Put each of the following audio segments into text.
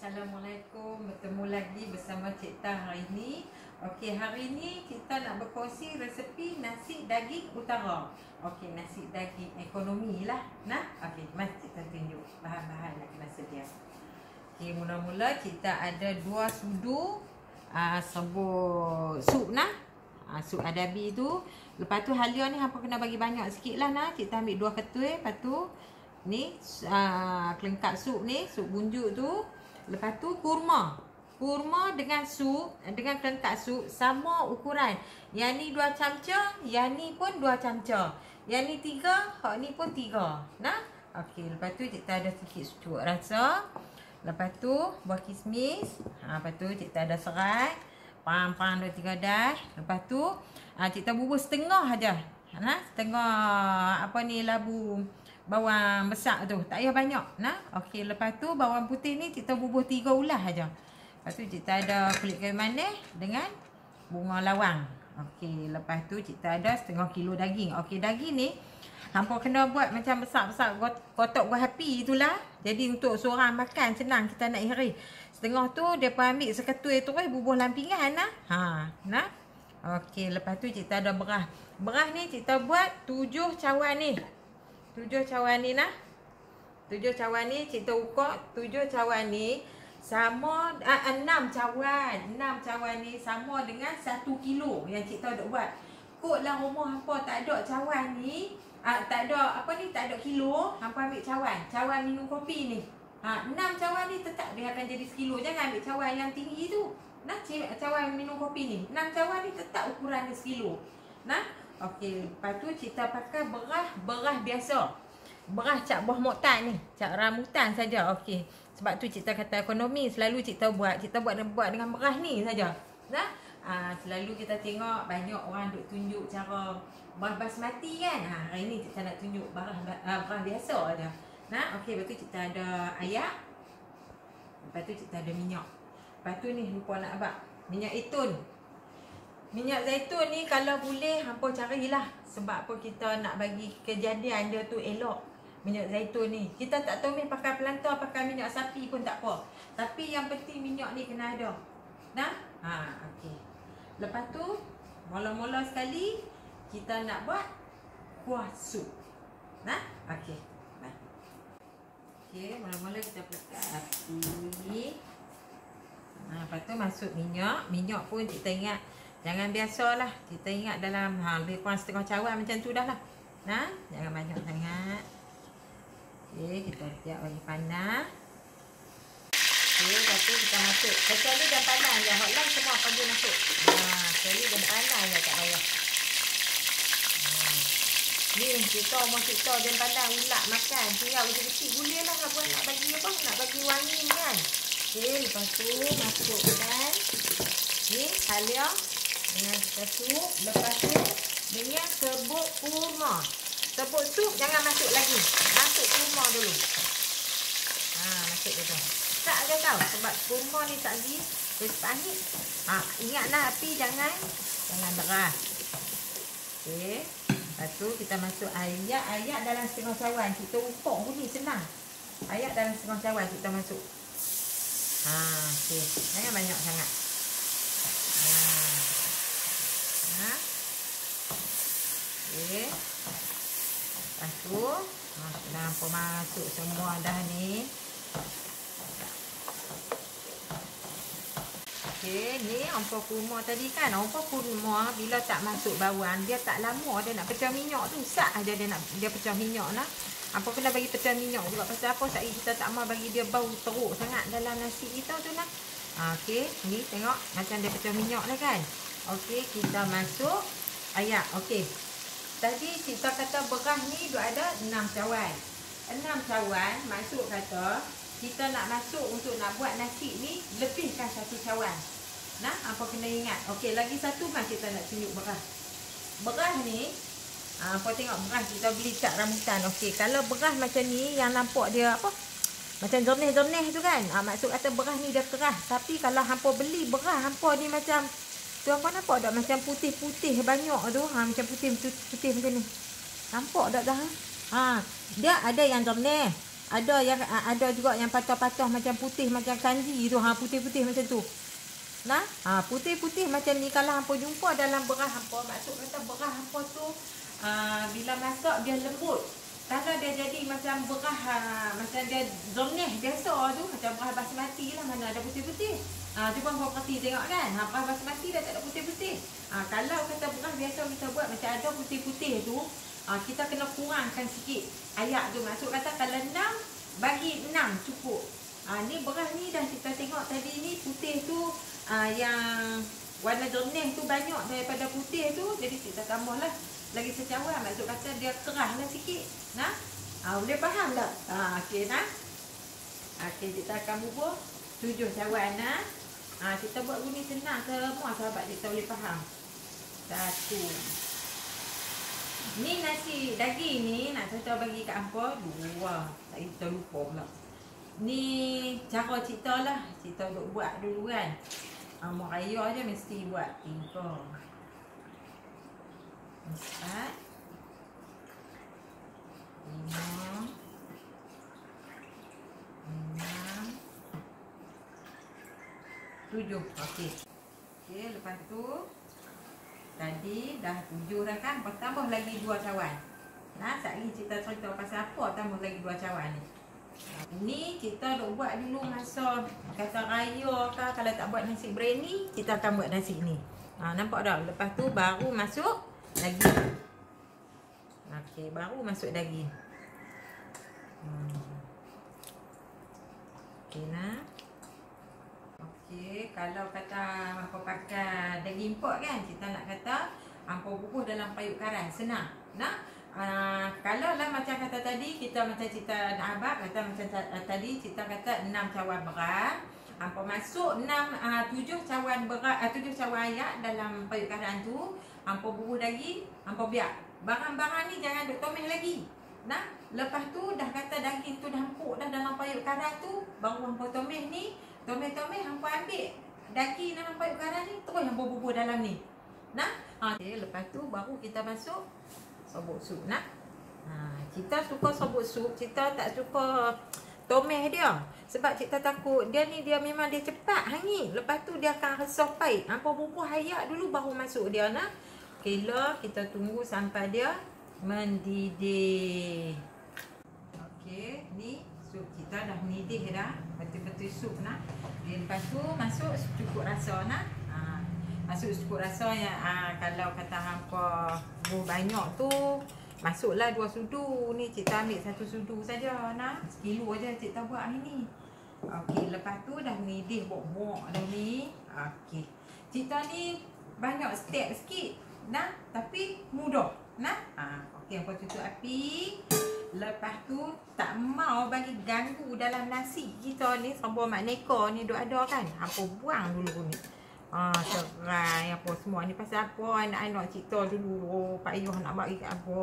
Assalamualaikum, bertemu lagi bersama Cik Tah hari ini. Okey, hari ini kita nak berkongsi resepi nasi daging utara. Okey, nasi daging ekonomi lah. Nah, okey, mari kita tunjuk bahan-bahan yang kena sedia. Okey, mula-mula kita ada 2 sudu serbuk sup nah. Sup adabi tu. Lepas tu halia ni hampa kena bagi banyak sikit lah nah. Kita ambil 2 ketul, lepas tu ni kelengkap sup ni, sup bunjuk tu. Lepas tu kurma dengan sup, dengan kelengkap sup sama ukuran. Yang ni 2 camca, yang ni pun 2 camca. Yang ni 3, hak ni pun 3. Nah. Okey, lepas tu kita ada sikit cucuk rasa. Lepas tu buah kismis. Lepas tu kita ada serai. Pang 2-3 dah. Lepas tu kita bubur setengah aja. Nah, setengah labu bawang besar tu. Tak payah banyak. Nah. Okey, lepas tu bawang putih ni kita bubur 3 ulas aja. Lepas tu kita ada kulit kayu manis dengan bunga lawang. Okey, lepas tu kita ada setengah kilo daging. Okey, daging ni hampa kena buat macam besar-besar kotak buah api itulah. Jadi untuk seorang makan senang kita nak iris. Setengah tu depa ambil seketul terus bubuh dalam pinggan nah. Nah. Okey, lepas tu kita ada beras. Beras ni kita buat 7 cawan ni. 7 cawan ni nah. 7 cawan ni kita ukur 7 cawan ni sama 6 cawan. 6 cawan ni sama dengan 1 kilo yang kita nak buat. Kotlah rumah hampa tak ada cawan ni, tak ada tak ada kilo, hampa ambil cawan minum kopi ni. 6 cawan ni tetap dia akan jadi sekilo. Jangan ambil cawan yang tinggi tu. Nah, cawan minum kopi ni. 6 cawan ni tetap ukuran dia sekilo. Nah. Okey, lepas tu kita pakai beras biasa. Beras cak buah moktan ni, cak rambutan saja. Okey. Sebab tu kita kata ekonomi, selalu kita buat dengan beras ni saja. Nah. Selalu kita tengok banyak orang duk tunjuk cara beras basmati kan. Hari ni kita nak tunjuk beras biasa aja. Nah, okey, lepas tu kita ada ayak. Lepas tu kita ada minyak. Lepas tu ni hampa nak abang minyak zaitun. Minyak zaitun ni kalau boleh hampa carilah. Sebab apa kita nak bagi kejadian dia tu elok. Minyak zaitun ni kita tak tumis pakai pelantar, pakai minyak sapi pun tak apa. Tapi yang penting minyak ni kena ada. Nah. Okey. Lepas tu mula-mula sekali kita nak buat kuah sup. Nah. Okey. Nah. Okey, mula-mula kita letak api. Lepas tu masuk minyak. Minyak pun kita ingat jangan biasalah. Kita ingat dalam lebih kurang setengah cawan macam tu dah lah. Nah, jangan banyak sangat. Okey, kita siap bagi panas. Okey, lepas tu kita masuk. Kecuali dan panas je. Hot lain semua pergi masuk. Kecuali dan panas je tak payah. Ni kita umur kita dan panas ulak makan. Tinggal kecil-kecil. Boleh lah buat nak bagi apa? Nak bagi wangi kan. Okey, lepas tu masukkan ni halia dengan sup. Lepas tu dengan serbuk kurma. Serbuk sup jangan masuk lagi. Masuk kurma dulu. Masuk dulu. Tak ada tahu sebab kurma ni tak lagi dia pahit. Ingatlah api jangan deras. Okey. Lepas tu kita masuk ayak. Ayak dalam setengah cawan. Kita ukur bunyi senang. Ayak dalam setengah cawan kita masuk. Okey. Jangan banyak sangat. Okey. Lepas tu dah hampa masuk semua dah ni. Okey, ni hampa kurma tadi kan. Hampa kurma bila tak masuk bawang, dia tak lama dia nak pecah minyak tu. Sat aja dia pecah minyak lah. Hampa kena bagi pecah minyak juga. Pasal apa? Sebab kita tak mau bagi dia bau teruk sangat dalam nasi kita tu lah. Okey, ni tengok macam dia pecah minyak lah kan. Okey, kita masuk ayak. Okey. Tadi kita kata beras ni ada 6 cawan. 6 cawan maksud kata kita nak masuk untuk nak buat nasi ni lebihkan 1 cawan. Nah, apa kena ingat. Okey, lagi satu kita nak tunjuk beras. Beras ni apa tengok beras kita beli cat rambutan. Okey, kalau beras macam ni yang nampak dia macam jernih-jernih tu kan. Maksud kata beras ni dia keras. Tapi kalau hampa beli beras hampa ni macam tu, hampa nampak tak macam putih-putih banyak tu. Macam putih macam ni. Nampak tak dah? Dia ada yang jernih. ada juga yang patah-patah macam putih macam kanji tu. Putih-putih macam tu. Nah, putih-putih macam ni kalau hampa jumpa dalam beras hampa, maksud kata beras hampa tu bila masak dia lembut. Kalau dia jadi macam beras macam dia zerneh biasa tu, macam beras basmati lah, mana ada putih-putih. Cuba hampa perhati tengok kan. Beras basmati dah tak ada putih-putih. Kalau kata beras biasa kita buat macam ada putih-putih tu, kita kena kurangkan sikit ayak tu. Maksud kata kalau 6 bagi 6 cukup. Ni beras ni dah kita tengok tadi ni putih tu yang warna jernih tu banyak daripada putih tu, jadi kita tambahlah lagi secawan. Maksud kata dia keraslah sikit. Nah, boleh faham tak? Okey nah. Okey, kita akan bubur 7 cawan nah. Kita buat bunyi senang semua sahabat kita boleh faham. 1. Ni nasi daging ni nak saya bagi kat hampa 2. Tak kita lupa pula. Ni cara cerita lah. Cerita duk buat dulu kan. Mak raya je mesti buat 3. 4. 5. 6. 7. Okey. Okey, lepas tu tadi dah 7 dah kan. Tambah lagi 2 cawan. Nah, sekali cerita pasal apa tambah lagi 2 cawan ni. Ni kita duk buat dulu masa kata raya ke, kalau tak buat nasi biryani, kita akan buat nasi ni. Nampak tak? Lepas tu baru masuk daging. Okey, baru masuk daging. Okey nah. Okey, kalau kata hampa pakai daging import kan, kita nak kata hampa bubuh dalam payuk karai, senang. Nah, kalau lah macam kata tadi, kita macam cerita nak abang kata macam tadi kita kata 6 cawan beras, hampa masuk 7 cawan beras, 7 cawan ayak dalam payuk karai tu, hampa bubuh daging, hampa biar barang-barang ni jangan duk tomeh lagi. Nah, lepas tu dah kata daging tu dah empuk dah dalam payuk karai tu, baru hampa tomeh ni, tomeh hampa ambil daging dalam payuk karai ni, terus hampa bubuh dalam ni. Nah, okay, lepas tu baru kita masuk sobok sup nak. Kita suka sobok sup, kita tak suka tomeh dia. Sebab kita takut dia ni dia memang dia cepat hangit. Lepas tu dia akan resah pahit. Hampa bubuh ayak dulu baru masuk dia nak. Kira kita tunggu sampai dia mendidih. Okey, ni sup kita dah mendidih dah. Betul-betul sup nak. Lepas tu masuk cukup rasa nak. Masuk cukup rasa yang kalau kata hampa banyak tu, masuklah 2 sudu. Ni cikta ambil 1 sudu saja nah. 1 kilo aja cikta buat hari ni. Okey, lepas tu dah mendidih bok-bok dah ni. Okey. Cikta ni banyak step sikit nah, tapi mudah nah. Okey, hampa tutup api. Lepas tu tak mau bagi ganggu dalam nasi kita ni, sampai mak neka ni duk ada kan. Hampa buang dulu ni. Cerai apa semua ni pasal apa, anak-anak cerita dulu. Pak Ayuh nak bagi kat apa.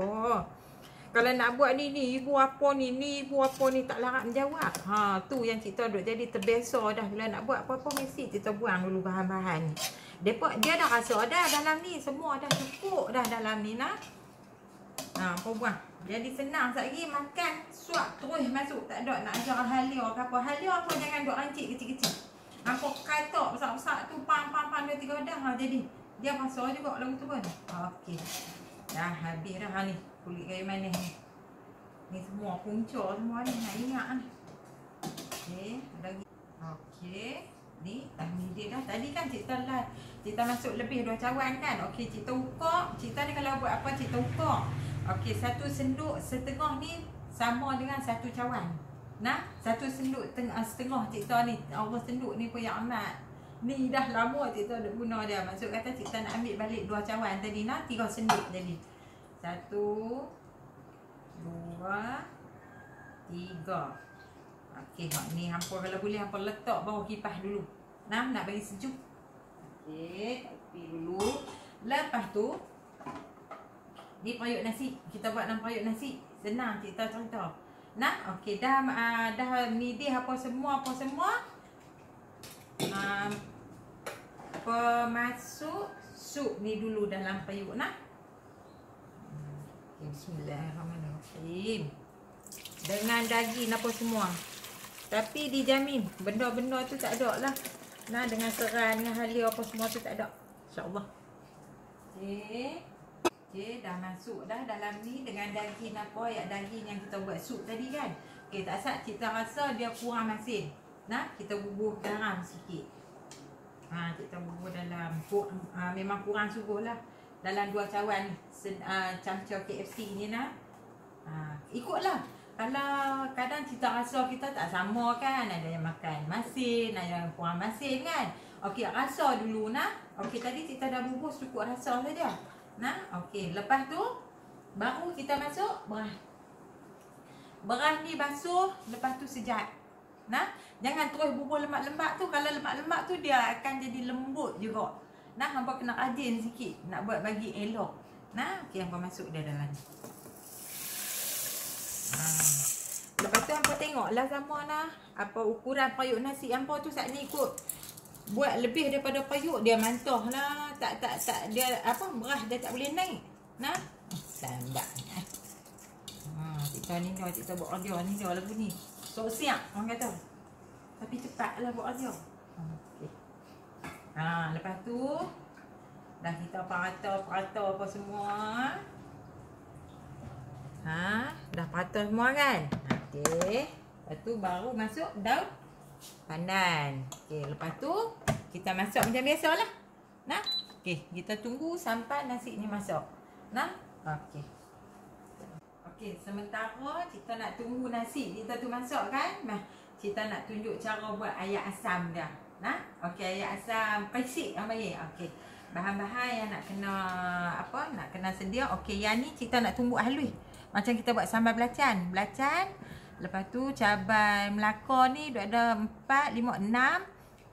Kalau nak buat ni ibu apa ni ibu apa ni, tak larat menjawab. Tu yang cerita duk jadi terbiasa dah. Bila nak buat apa-apa mesti kita buang dulu bahan-bahan ni. Dia dah rasa dah dalam ni, semua dah cukup dah dalam ni nak. Apa buang. Jadi senang sekali makan, suap terus masuk, tak ada nak ajar halia ke apa. Halia apa jangan duk rancik kecil-kecil. Hampa katok besar-besar tu pam 2-3 dah jadi. Dia masuk juga lagu tu pun. Okey. Dah habis dah ni. Kulit kayu manis ni. Ni semua punca semua ni nak ingat ni. Okey, lagi. Okey. Ni dah mendidih dah. Tadi kan kita masuk lebih 2 cawan kan. Okey, kita ukur. Kita ni kalau buat apa kita ukur. Okey, 1 senduk setengah ni sama dengan 1 cawan. Nah, 1 senduk setengah cikta ni. Allah senduk ni pun yang amat. Ni dah lama cikta dah guna dia. Maksud kata cikta nak ambil balik 2 cawan tadi nah, 3 senduk jadi. 1 2 3. Okey, ni hampa kalau boleh hampa letak bawah kipas dulu. Nah, nak bagi sejuk. Okey, api dulu. Lepas tu ni payuk nasi. Kita buat dalam payuk nasi. Senang cikta cerita. Nah, okey dah mendidih apa semua. Masuk sup ni dulu dalam payuk nah. Bismillahirrahmanirrahim. dengan daging apa semua. Tapi dijamin benda-benda tu tak ada lah. Nah, dengan serai, dengan halia apa semua tu tak ada. InsyaAllah. Okey, dah masuk dah dalam ni dengan daging apa, daging yang kita buat sup tadi kan. Okey, tak sat kita rasa dia kurang masin. Nah, kita bubuh garam sikit. Kita bubuh dalam memang kurang sungguh lah. Dalam 2 cawan camca KFC ni nah. Ikutlah. Kalau kadang cita rasa kita tak sama kan. Ada yang makan masin, ada yang kurang masin kan. Okey, rasa dulu nah. Okey, tadi kita dah bubuh cukup rasa saja. Nah, okey. Lepas tu baru kita masuk beras. Beras ni basuh, lepas tu sejat. Nah, jangan terus bubuh lemak-lemak tu. Kalau lemak-lemak tu dia akan jadi lembut juga. Nah, hampa kena rajin sikit nak buat bagi elok. Nah, okey, hampa masuk dia dalam ni. Lepas tu hampa tengoklah sama nah apa ukuran periuk nasi hampa tu saat ni ikut. Buat lebih daripada periuk dia mantah lah. Tak dia apa beras dia tak boleh naik. Nah, lambat. Kita buat kerja ni dia lagu ni. So siap orang kata. Tapi cepatlah buat kerja. Okey. Lepas tu dah kita parata apa semua. Dah patah semua kan? Okey. Lepas tu baru masuk daun pandan. Okey, lepas tu kita masak macam biasalah. Nah. Okey, kita tunggu sampai nasi ni masak. Nah. Okey. Okey, sementara kita nak tunggu nasi kita tu masak kan? Nah, kita nak tunjuk cara buat ayak asam dia. Nah. Okey, ayak asam krisik yang baik. Okey. Bahan-bahan yang nak kena sedia. Okey, yang ni kita nak tumbuk halus. Macam kita buat sambal belacan. Lepas tu cabai Melaka ni duk ada 4, 5, 6.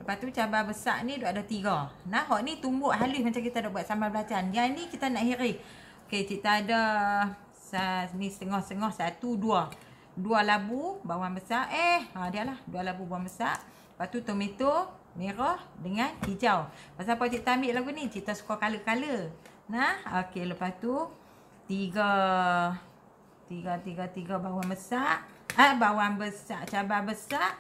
Lepas tu cabai besar ni duk ada 3. Nah, hok ni tumbuk halus macam kita dah buat sambal belacan. Yang ni kita nak hiris. Okey, kita ada ni setengah-setengah 1, 2 labu bawang besar. Dia lah 2 labu bawang besar. Lepas tu tomato merah dengan hijau. Pasal apa cik ambil lagu ni? Cik suka color-color. Nah, okey, lepas tu 3 bawang besar. Bawang besar, cabai besar.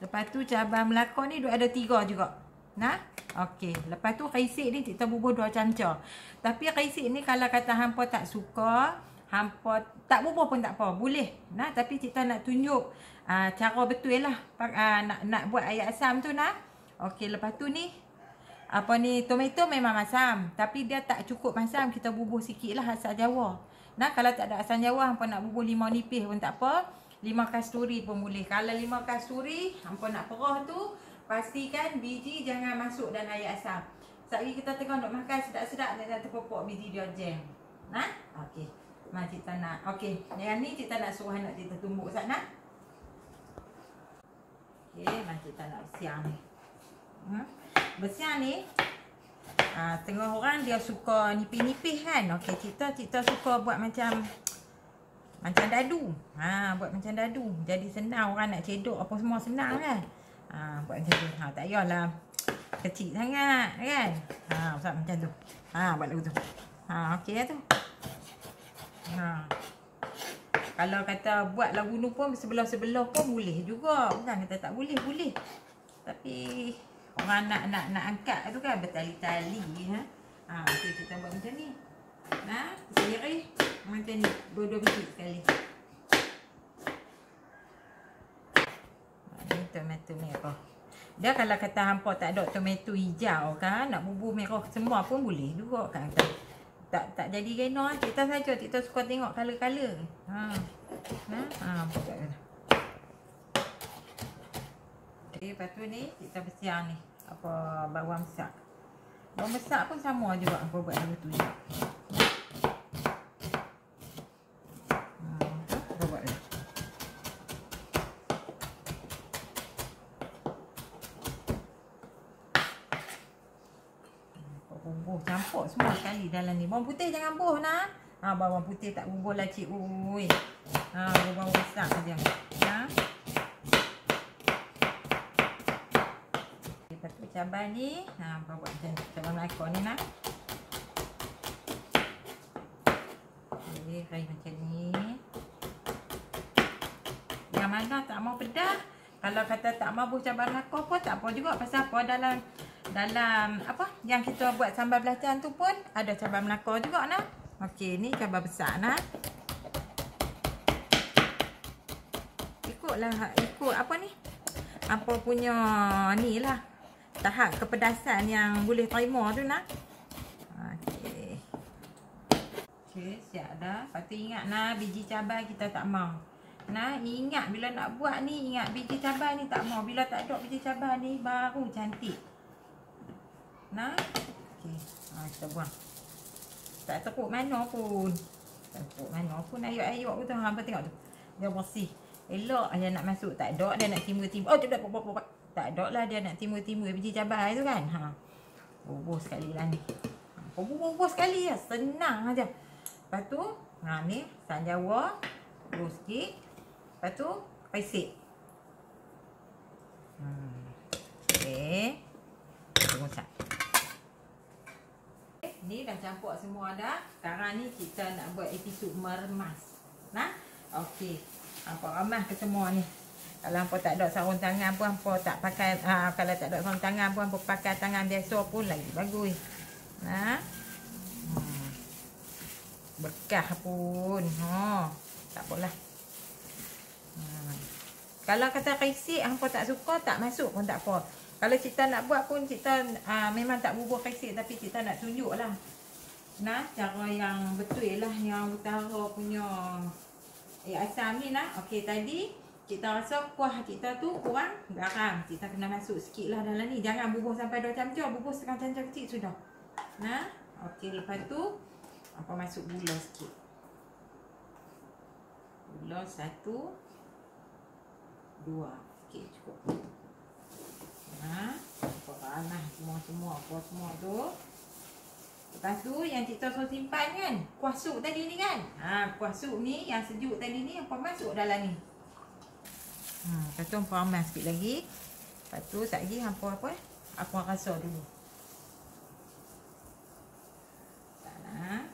Lepas tu cabai Melaka ni ada 3 juga. Nah, okey. Lepas tu krisik ni kita bubuh 2 camca. Tapi krisik ni kalau kata hampa tak suka, hampa tak bubuh pun tak apa, boleh. Nah, tapi kita nak tunjuk cara betul lah nak buat ayak asam tu nah. Okey, lepas tu ni tomato memang masam, tapi dia tak cukup masam, kita bubuh sikitlah asam Jawa. Nah, kalau tak ada asam Jawa hampa nak bubuh 5 nipis pun tak apa. 5 kasturi pun boleh. Kalau 5 kasturi hampa nak perah tu, pastikan biji jangan masuk dalam ayak asam. Sekali kita tengok nak makan sedap-sedap dan terpopok biji dia jam. Nah, okey. Mak kita nak. Okey, yang ni kita nak suruh anak kita tumbuk sana. Okey, mak kita nak bersiang ni. Bersiang ni setengah orang dia suka nipis-nipis kan. Okey, kita suka buat macam dadu. Buat macam dadu. Jadi senang orang nak cedok apa semua senang kan. Buat macam tu. Tak payahlah kecil sangat kan. Buat macam tu. Buat lagu tu. Okey lah tu. Kalau kata buat lagu ni pun sebelah-sebelah pun boleh juga. Bukan kata tak boleh, boleh. Tapi orang nak angkat tu kan bertali-tali. Okey, kita buat macam ni. Sendiri macam ni, 2 biji sekali. Ni tomato merah. Dia kalau kata hampa tak ada tomato hijau kan, nak bubuh merah semua pun boleh juga kan. Tak jadi geno, kita saja kita suka tengok color-color. Okey, lepas tu ni kita bersiang ni bawang besar. Bawang besar pun sama juga apa buat lagu tu juga. Campur semua sekali dalam ni. Bawang putih jangan buh nah. Bawang putih tak bubuh lah cik. Bawang besar saja. Lepas tu cabai ni, buat macam cabai Melaka ni nah. Okey, kaya macam ni. mana tak mau pedas. Kalau kata tak mau buh cabai melaka pun tak apa juga. Pasal apa, dalam apa yang kita buat sambal belacan tu pun ada cabai melaka juga nah. Okey, ni cabai besar nah. Ikut apa ni? Apa punya ni lah. Tahap kepedasan yang boleh terima tu nah. Okey. Okey, siap dah. Lepas tu ingat nah, biji cabai kita tak mau. Nah, ingat bila nak buat ni, ingat biji cabai ni tak mau. Bila tak ada biji cabai ni, baru cantik. Nah, okey. Kita buang. Tak teruk mana pun. Tak teruk mana pun. Ayuk-ayuk tu. Hampa tengok tu. Dia bersih. Elok dia nak masuk. Tak ada dia nak timur-timur. Oh, tidak. Tak ada lah dia nak timur-timur biji cabai tu kan. Bubuh sekali lah ni. Bubuh sekali lah. Senang aja. Lepas tu, ni sanjawa. Bubuh sikit. Lepas tu, paisik. Okey. Tunggu sekejap. Ni dah campur semua dah. Sekarang ni kita nak buat episod meremas. Nah, okey. Hampa remas ke semua ni. Kalau hampa tak ada sarung tangan pun hampa tak pakai. Kalau tak ada sarung tangan pun hampa pakai tangan biasa pun lagi bagus. Nah. Bekas pun. Tak apalah. Kalau kata kaisik hampa tak suka, tak masuk pun tak apa. Kalau kita nak buat pun kita memang tak bubuh kaisik, tapi kita nak tunjuk lah. Nah, cara yang betul lah yang utara punya asam ni nah. Okey, tadi kita rasa kuah kita tu kurang garam. Kita kena masuk sikit lah dalam ni. Jangan bubuh sampai 2 camca, bubuh setengah camca kecil sudah. Nah, okey, lepas tu apa masuk gula sikit. Gula 1 2. Okey, cukup. Panas semua tu. Lepas tu yang kita suruh simpan kan, kuah sup tadi ni kan. Kuah sup ni yang sejuk tadi ni hampa masuk dalam ni. Lepas tu hampa amas sikit lagi. Lepas tu sekejap lagi hampa apa rasa dulu. Sana.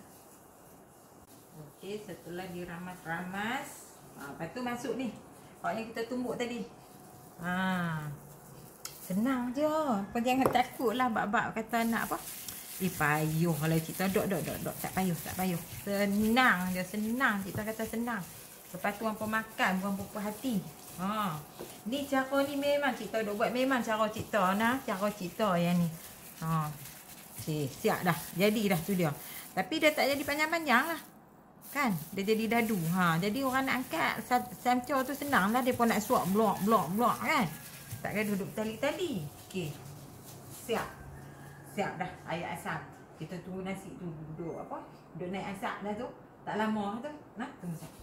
Okey, setelah diramas-ramas, lepas tu masuk ni. Apa yang kita tumbuk tadi. Senang je. Kau jangan takut lah bab-bab kata nak apa. Payuh kalau kita dok. Tak payuh. Senang je, senang. Kita kata senang. Lepas tu hampa makan bukan puas hati. Ni cara ni memang kita dok buat. Memang cara kita nah. Cara kita yang ni. Okay, siap dah. Jadi dah tu dia. Tapi dia tak jadi panjang-panjang lah. Kan? Dia jadi dadu. Jadi orang nak angkat samca tu senang lah. Dia pun nak suap blok kan? Takkan duduk tali-tali. Okey. Siap dah air asam. Kita tunggu nasi tu duduk naik asap dah tu. Tak lama tu. Nah, tunggu sekejap.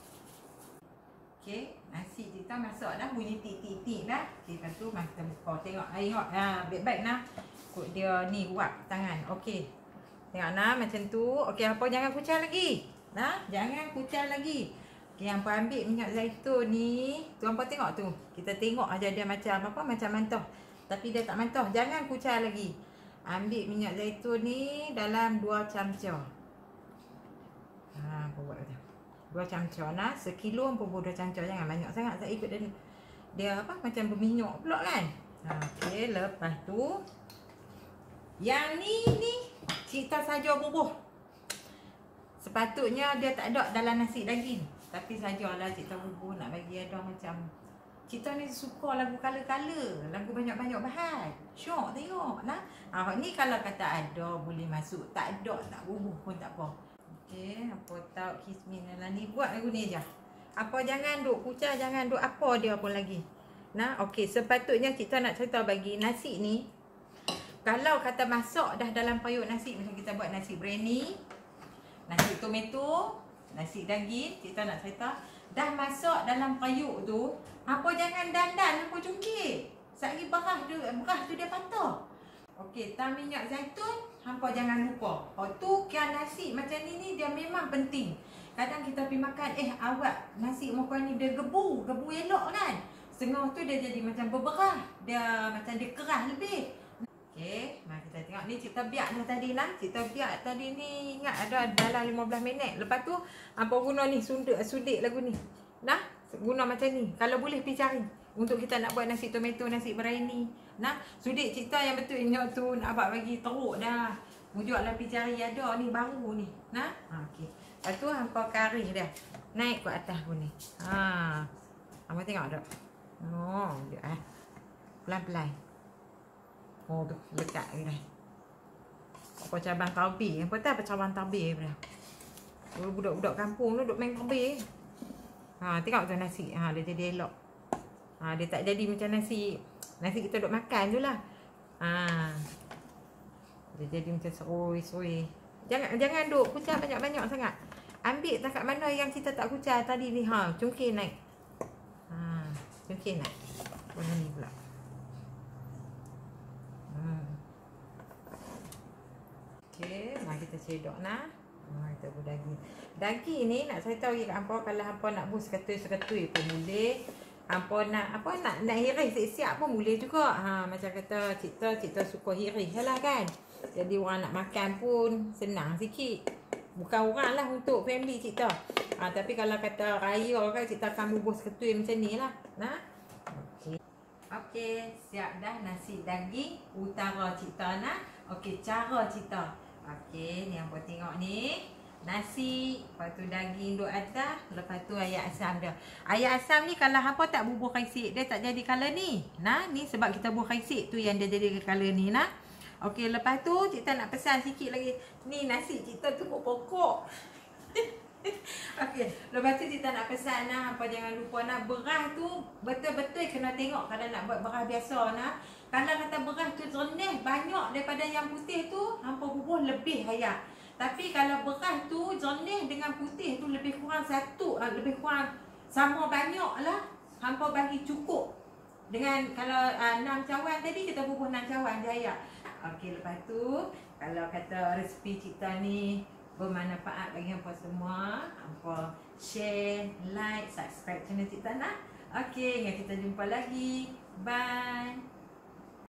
Okey, nasi kita masak dah bunyi tik-tik-tik dah. Okey, lepas tu kita buka tengok air hot. Baik-baik nah. Kut dia ni uap tangan. Okey. Tengok nah macam tu. Okey, apa jangan kucar lagi. Nah, jangan kucar lagi. Okey, hampa ambil minyak zaitun ni. Tu hampa tengok tu. Kita tengok aja dia macam macam mantah. Tapi dia tak mantah. Jangan kucar lagi. Ambil minyak zaitun ni dalam 2 camca. Hampa buat macam 2 camca nah. Sekilo hampa buat 2 camca. Jangan banyak sangat. Saya ikut dia macam berminyak pula kan. Okey, lepas tu yang ni kita saja bubuh. Sepatutnya dia tak ada dalam nasi daging. Tapi sajalah kita bubuh nak bagi ada macam. Kita ni suka lagu kala-kala. Lagu banyak-banyak bahan. Syok tengok lah. Ni kalau kata ada boleh masuk. Tak ada tak bubuh pun tak apa. Okey, apa tahu kismin lah ni. Buat lagu ni je. Apa jangan duk kucar, jangan duk apa dia pun lagi. Nah, okey, sepatutnya kita nak cerita bagi nasi ni. Kalau kata masak dah dalam periuk nasi. Macam kita buat nasi biryani, nasi tomato, nasi daging, kita nak cerita dah masak dalam periuk tu, apa jangan dandan apa cungkit. Sekali beras tu dia patah. Okey, tam minyak zaitun, hampa jangan lupa. Tu kan nasi macam ni dia memang penting. Kadang kita pergi makan, awak nasi makan ni dia gebu elok kan. Setengah tu dia jadi macam berberah. Dia macam dia keras lebih. Okey, mari kita tengok ni kita biak dah tadi lah. Kita biak tadi ni ingat ada dalam 15 minit. Lepas tu hampa guna ni sudik lagu ni. Nah, guna macam ni. Kalau boleh pergi cari untuk kita nak buat nasi tomato, nasi biryani. Nah, sudik cerita yang betul nyok tu nak abang bagi teruk dah. Mujuklah pergi cari ada ni baru ni. Nah, okey. Lepas tu hampa kari dah. Naik ke atas pun ni. Hampa tengok tak? Oh, dia pelan-pelan. Oh tu, lekat lagi dah. Apa cabang tabir. Hampa tahu apa cabang tabir dah. Budak-budak kampung tu duk main tabir. Tengok tu nasi. Dia jadi elok. Dia tak jadi macam nasi kita duk makan tu lah. Dia jadi macam serui-serui. Jangan duk kucah banyak-banyak sangat. Ambil takat mana yang kita tak kucah tadi ni. Cungkir naik. Cungkir naik. Warna ni pula. Okey, mari kita cedok nah. Kita buat daging. Daging ni nak saya tahu kat hangpa, kalau hangpa nak buat seketui-seketui pun boleh. Hangpa nak hiris siap-siap pun boleh juga. Macam kata cik suka hiris lah kan. Jadi orang nak makan pun senang sikit. Bukan orang lah, untuk family cik ta. Tapi kalau kata raya kan, cik ta akan bubuh seketui macam ni lah. Nah. Okey, siap dah nasi daging utara cik ta nah. Okey, cara cik ta. Okey, ni hangpa tengok ni. Nasi, lepas tu daging duk atas, lepas tu ayam asam dia. Ayam asam ni kalau hangpa tak bubuh kaisik, dia tak jadi color ni. Nah, ni sebab kita bubuh kaisik tu yang dia jadi color ni nah. Okey, lepas tu cik ta nak pesan sikit lagi. Ni nasi cik ta tu pokok. Okey, lepas tu cik ta nak pesan nah, hangpa jangan lupa nah, beras tu betul-betul kena tengok kalau nak buat beras biasa nah. Kalau kata beras tu jernih banyak daripada yang putih tu, hangpa bubuh lebih ayam. Tapi kalau beras tu jernih dengan putih tu lebih kurang lebih kurang sama banyak lah. Hangpa bagi cukup. Dengan kalau 6 cawan tadi, kita bubuh 6 cawan je ayam. Okey, lepas tu kalau kata resipi cik ta ni bermanfaat bagi hangpa semua, hangpa share, like, subscribe channel cik ta nah. Okey, kita jumpa lagi. Bye.